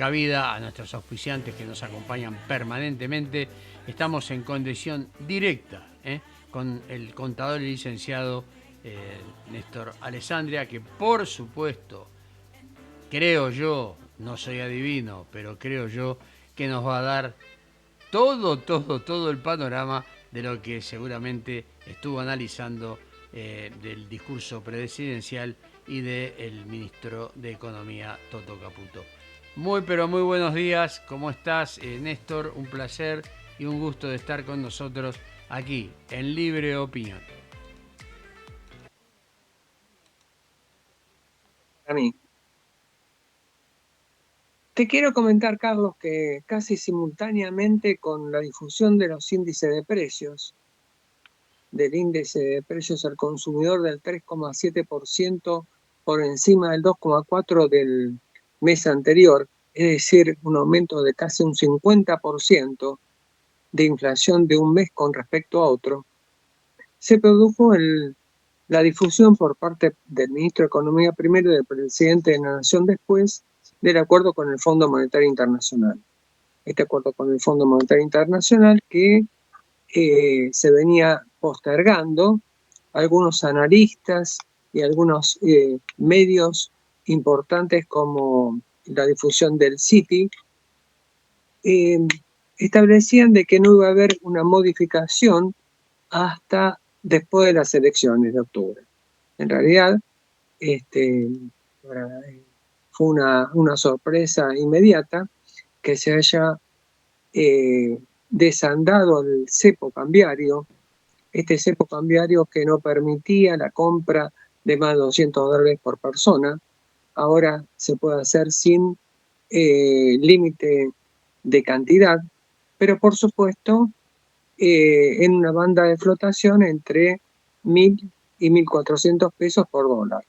cabida a nuestros auspiciantes que nos acompañan permanentemente. Estamos en condición directa con el contador y licenciado Néstor Alessandria, que por supuesto, creo yo, no soy adivino, pero creo yo que nos va a dar todo el panorama de lo que seguramente estuvo analizando del discurso presidencial y del ministro de Economía, Toto Caputo. Pero muy buenos días, ¿cómo estás, Néstor? Un placer y un gusto de estar con nosotros aquí, en Libre Opinión. A mí. Te quiero comentar, Carlos, que casi simultáneamente con la difusión de los índices de precios, del índice de precios al consumidor del 3,7% por encima del 2,4% del mes anterior, es decir, un aumento de casi un 50% de inflación de un mes con respecto a otro, se produjo la difusión por parte del ministro de Economía primero y del presidente de la Nación después del acuerdo con el Fondo Monetario Internacional. Este acuerdo con el Fondo Monetario Internacional que se venía postergando. Algunos analistas y algunos medios importantes como la difusión del CITI establecían de que no iba a haber una modificación hasta después de las elecciones de octubre. En realidad, fue una sorpresa inmediata que se haya desandado el cepo cambiario, este cepo cambiario que no permitía la compra de más de $200 por persona, ahora se puede hacer sin límite de cantidad, pero por supuesto en una banda de flotación entre 1.000 y 1.400 pesos por dólar.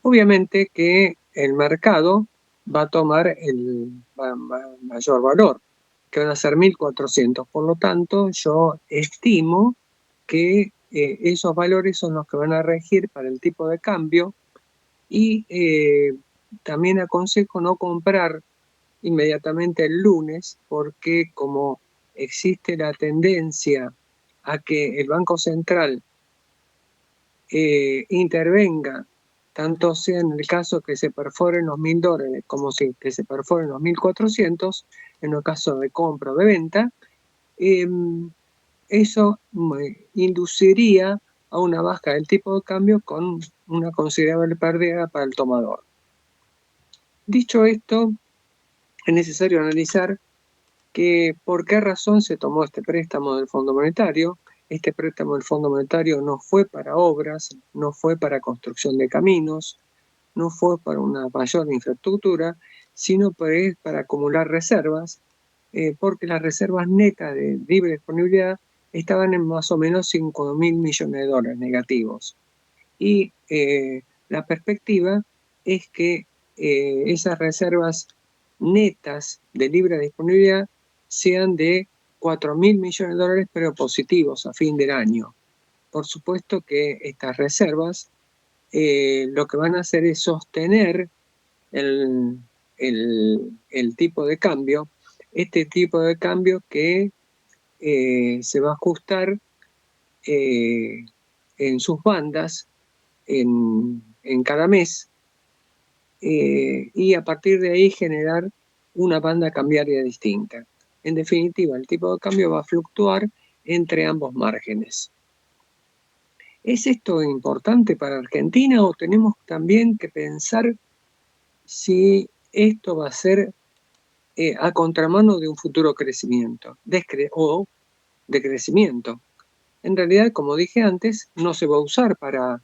Obviamente que el mercado va a tomar el mayor valor, que van a ser 1.400. Por lo tanto, yo estimo que esos valores son los que van a regir para el tipo de cambio y también aconsejo no comprar inmediatamente el lunes porque como existe la tendencia a que el Banco Central intervenga, tanto sea en el caso que se perforen los $1.000 como que se perforen los 1.400, en el caso de compra o de venta, eso induciría a una baja del tipo de cambio con una considerable pérdida para el tomador. Dicho esto, es necesario analizar que por qué razón se tomó este préstamo del Fondo Monetario. Este préstamo del Fondo Monetario no fue para obras, no fue para construcción de caminos, no fue para una mayor infraestructura, sino para acumular reservas, porque las reservas netas de libre disponibilidad estaban en más o menos $5.000 millones de dólares negativos. Y la perspectiva es que esas reservas netas de libre disponibilidad sean de $4.000 millones de dólares, pero positivos a fin del año. Por supuesto que estas reservas lo que van a hacer es sostener el tipo de cambio, este tipo de cambio que se va a ajustar en sus bandas en cada mes y a partir de ahí generar una banda cambiaria distinta. En definitiva, el tipo de cambio va a fluctuar entre ambos márgenes. ¿Es esto importante para Argentina o tenemos también que pensar si esto va a ser a contramano de un futuro crecimiento o decrecimiento? En realidad, como dije antes, no se va a usar para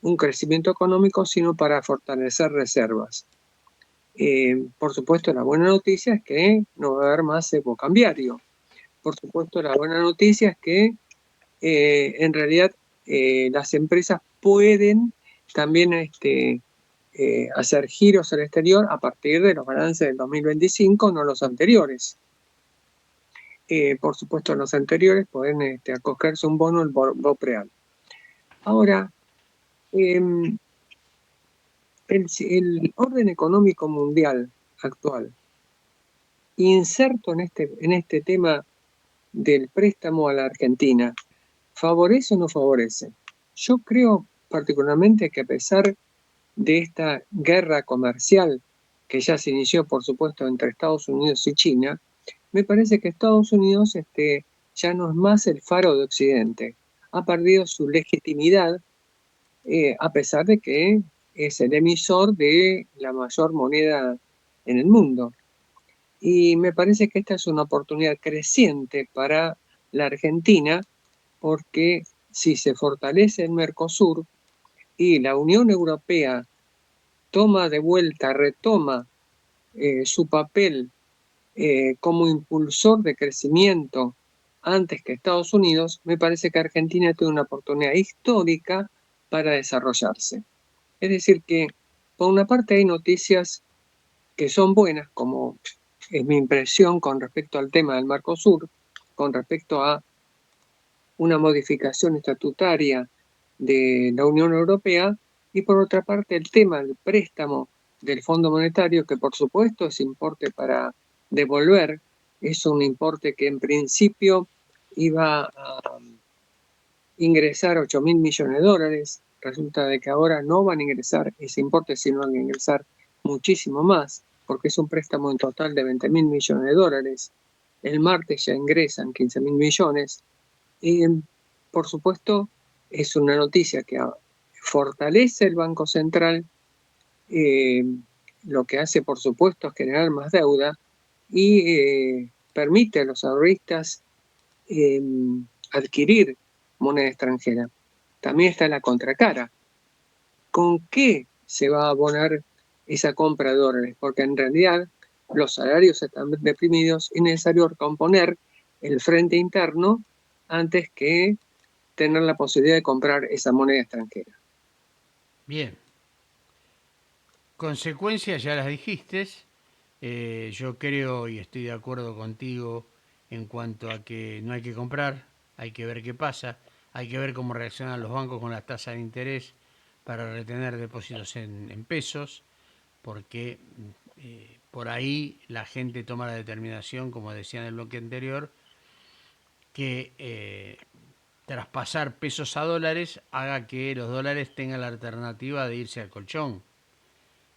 un crecimiento económico, sino para fortalecer reservas. Por supuesto, la buena noticia es que no va a haber más cepo cambiario. Por supuesto, la buena noticia es que en realidad las empresas pueden también hacer giros al exterior a partir de los balances del 2025, no los anteriores. Por supuesto, los anteriores pueden acogerse un bono, el BOPREAL. Ahora, el orden económico mundial actual, inserto en este tema del préstamo a la Argentina, ¿favorece o no favorece? Yo creo particularmente que a pesar de esta guerra comercial que ya se inició, por supuesto, entre Estados Unidos y China, me parece que Estados Unidos ya no es más el faro de Occidente. Ha perdido su legitimidad, a pesar de que es el emisor de la mayor moneda en el mundo. Y me parece que esta es una oportunidad creciente para la Argentina, porque si se fortalece el Mercosur y la Unión Europea toma de vuelta, retoma su papel como impulsor de crecimiento antes que Estados Unidos, me parece que Argentina tiene una oportunidad histórica para desarrollarse. Es decir, que por una parte hay noticias que son buenas, como es mi impresión con respecto al tema del Mercosur, con respecto a una modificación estatutaria de la Unión Europea, y por otra parte el tema del préstamo del Fondo Monetario, que por supuesto es importe para devolver, es un importe que en principio iba a ingresar 8.000 millones de dólares, resulta de que ahora no van a ingresar ese importe, sino van a ingresar muchísimo más, porque es un préstamo en total de 20.000 millones de dólares. El martes ya ingresan 15.000 millones. Y, por supuesto, es una noticia que fortalece el Banco Central, eh, lo que hace, por supuesto, es generar más deuda y permite a los ahorristas eh, adquirir moneda extranjera. También está la contracara. ¿Con qué se va a abonar esa compra de dólares? Porque en realidad los salarios están deprimidos y es necesario recomponer el frente interno antes que tener la posibilidad de comprar esa moneda extranjera. Bien, consecuencias ya las dijiste. Yo creo y estoy de acuerdo contigo en cuanto a que no hay que comprar, hay que ver qué pasa, hay que ver cómo reaccionan los bancos con las tasas de interés para retener depósitos en pesos, porque por ahí la gente toma la determinación, como decía en el bloque anterior, que traspasar pesos a dólares haga que los dólares tengan la alternativa de irse al colchón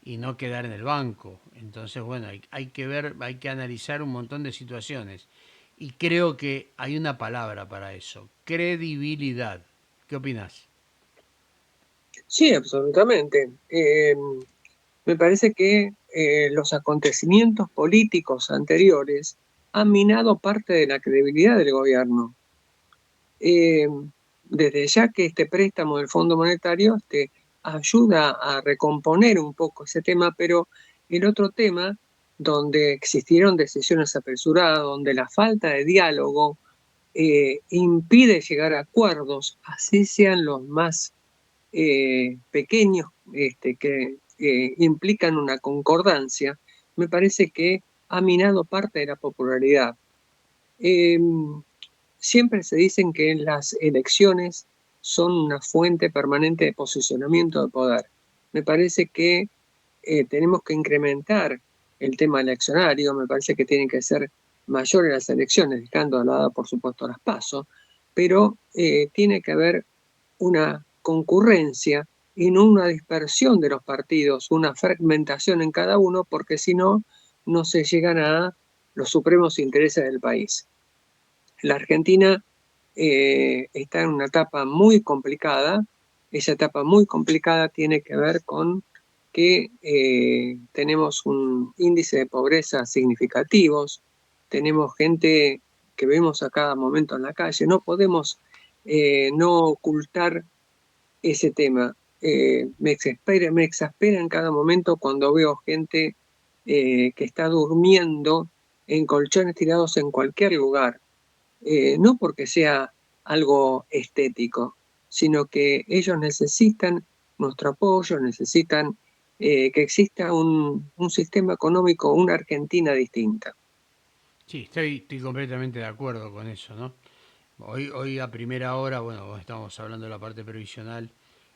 y no quedar en el banco. Entonces, bueno, hay que ver, hay que analizar un montón de situaciones. Y creo que hay una palabra para eso, credibilidad. ¿Qué opinas? Sí, absolutamente. Me parece que los acontecimientos políticos anteriores han minado parte de la credibilidad del gobierno. Eh, Desde ya que este préstamo del Fondo Monetario ayuda a recomponer un poco ese tema, pero el otro tema donde existieron decisiones apresuradas, donde la falta de diálogo impide llegar a acuerdos, así sean los más pequeños, que implican una concordancia, me parece que ha minado parte de la popularidad. Eh, Siempre se dicen que las elecciones son una fuente permanente de posicionamiento de poder. Me parece que tenemos que incrementar el tema eleccionario, me parece que tienen que ser mayores las elecciones, dejando de lado, por supuesto, las PASO, pero tiene que haber una concurrencia y no una dispersión de los partidos, una fragmentación en cada uno, porque si no, no se llegan a los supremos intereses del país. La Argentina está en una etapa muy complicada. Esa etapa muy complicada tiene que ver con que tenemos un índice de pobreza significativos, tenemos gente que vemos a cada momento en la calle, no podemos no ocultar ese tema. Me exaspera en cada momento cuando veo gente que está durmiendo en colchones tirados en cualquier lugar, no porque sea algo estético, sino que ellos necesitan nuestro apoyo, necesitan que exista un sistema económico, una Argentina distinta. Sí, estoy completamente de acuerdo con eso, ¿no? Hoy a primera hora, bueno, estamos hablando de la parte previsional,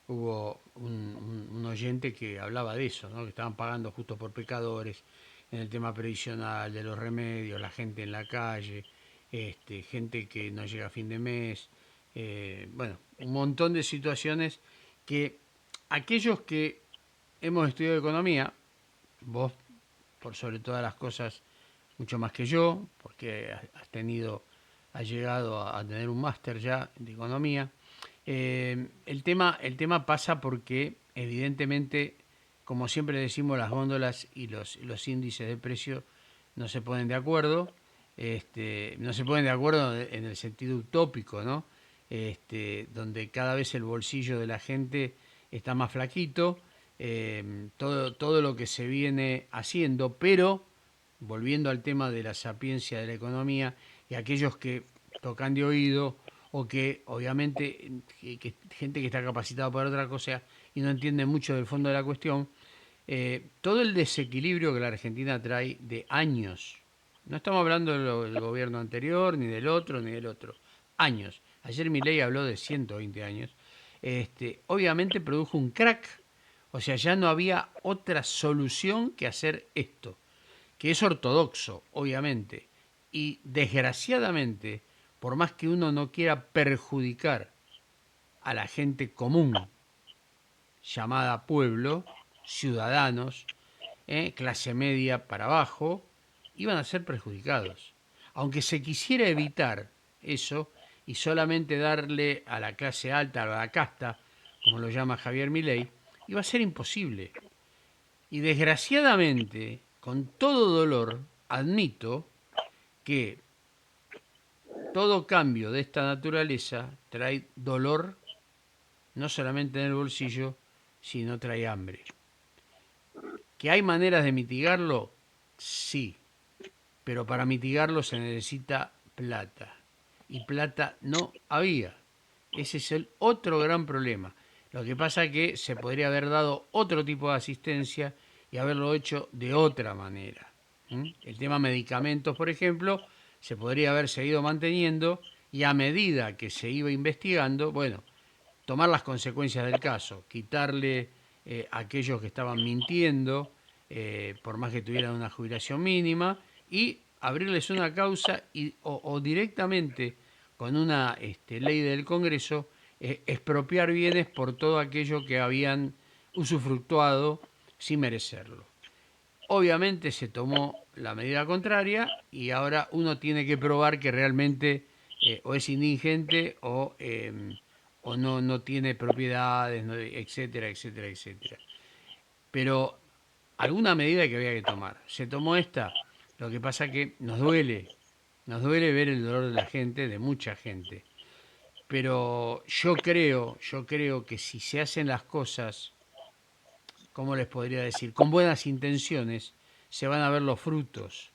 hubo un oyente que hablaba de eso, ¿no? Que estaban pagando justo por pecadores, en el tema previsional, de los remedios, la gente en la calle, gente que no llega a fin de mes, bueno, un montón de situaciones que aquellos que hemos estudiado economía, vos por sobre todas las cosas mucho más que yo, porque has llegado a tener un máster ya de economía. El tema pasa porque, evidentemente, como siempre decimos, las góndolas y los índices de precio no se ponen de acuerdo. No se ponen de acuerdo en el sentido utópico, ¿no? Donde cada vez el bolsillo de la gente está más flaquito, todo lo que se viene haciendo, pero volviendo al tema de la sapiencia de la economía y aquellos que tocan de oído o que obviamente gente que está capacitada para otra cosa y no entiende mucho del fondo de la cuestión, todo el desequilibrio que la Argentina trae de años, no estamos hablando del gobierno anterior, ni del otro, ni del otro, años. Ayer Milei habló de 120 años. Obviamente produjo un crack, o sea, ya no había otra solución que hacer esto, que es ortodoxo, obviamente, y desgraciadamente, por más que uno no quiera perjudicar a la gente común, llamada pueblo, ciudadanos, clase media para abajo, iban a ser perjudicados. Aunque se quisiera evitar eso y solamente darle a la clase alta, a la casta, como lo llama Javier Milei, iba a ser imposible. Y desgraciadamente, con todo dolor, admito que todo cambio de esta naturaleza trae dolor, no solamente en el bolsillo, sino trae hambre. ¿Que hay maneras de mitigarlo? Sí, pero para mitigarlo se necesita plata. Y plata no había. Ese es el otro gran problema. Lo que pasa es que se podría haber dado otro tipo de asistencia y haberlo hecho de otra manera. El tema medicamentos, por ejemplo, se podría haber seguido manteniendo y a medida que se iba investigando, bueno, tomar las consecuencias del caso, quitarle a aquellos que estaban mintiendo, por más que tuvieran una jubilación mínima, y abrirles una causa o directamente con una ley del Congreso, expropiar bienes por todo aquello que habían usufructuado sin merecerlo. Obviamente se tomó la medida contraria y ahora uno tiene que probar que realmente o es indigente o no tiene propiedades, etcétera, etcétera, etcétera. Pero alguna medida que había que tomar. Se tomó esta. Lo que pasa que nos duele ver el dolor de la gente, de mucha gente. Pero yo creo que si se hacen las cosas, ¿cómo les podría decir? Con buenas intenciones, se van a ver los frutos.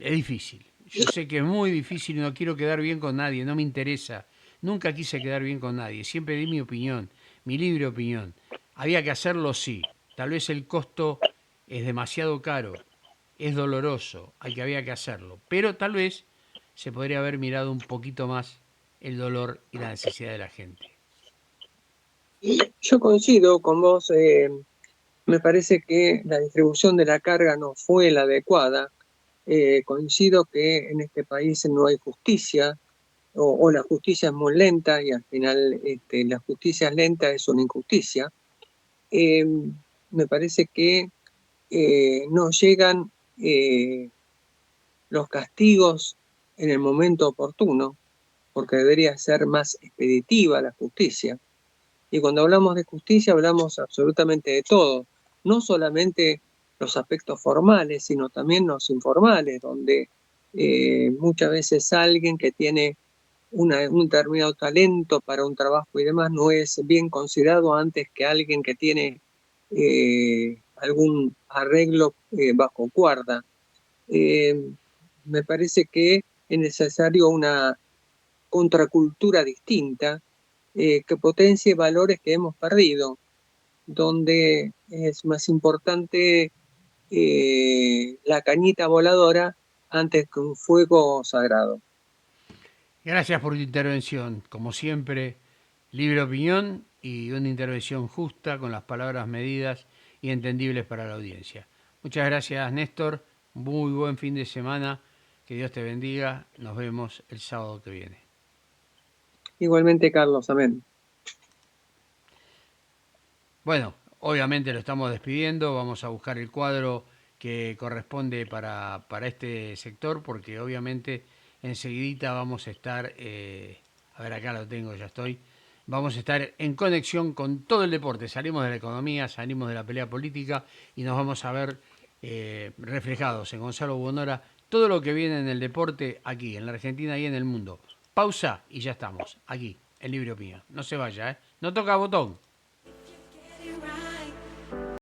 Es difícil. Yo sé que es muy difícil y no quiero quedar bien con nadie, no me interesa. Nunca quise quedar bien con nadie, siempre di mi opinión, mi libre opinión. Había que hacerlo, sí. Tal vez el costo es demasiado caro, es doloroso, había que hacerlo. Pero tal vez se podría haber mirado un poquito más el dolor y la necesidad de la gente. Yo coincido con vos, me parece que la distribución de la carga no fue la adecuada. Coincido que en este país no hay justicia, o la justicia es muy lenta y al final la justicia lenta es una injusticia. Me parece que no llegan los castigos en el momento oportuno, porque debería ser más expeditiva la justicia. Y cuando hablamos de justicia hablamos absolutamente de todo, no solamente los aspectos formales, sino también los informales, donde muchas veces alguien que tiene un determinado talento para un trabajo y demás no es bien considerado antes que alguien que tiene algún arreglo bajo cuerda. Eh, Me parece que es necesario una contracultura distinta que potencie valores que hemos perdido, donde es más importante la cañita voladora antes que un fuego sagrado. Gracias por tu intervención. Como siempre, libre opinión y una intervención justa, con las palabras medidas y entendibles para la audiencia. Muchas gracias, Néstor. Muy buen fin de semana. Que Dios te bendiga. Nos vemos el sábado que viene. Igualmente, Carlos, amén. Bueno, obviamente lo estamos despidiendo. Vamos a buscar el cuadro que corresponde para este sector, porque obviamente enseguidita vamos a estar, a ver, acá lo tengo, ya estoy. Vamos a estar en conexión con todo el deporte. Salimos de la economía, salimos de la pelea política y nos vamos a ver reflejados en Gonzalo Bonora todo lo que viene en el deporte aquí, en la Argentina y en el mundo. Pausa y ya estamos, aquí, en Libre Opinión. No se vaya, ¿eh? No toca botón.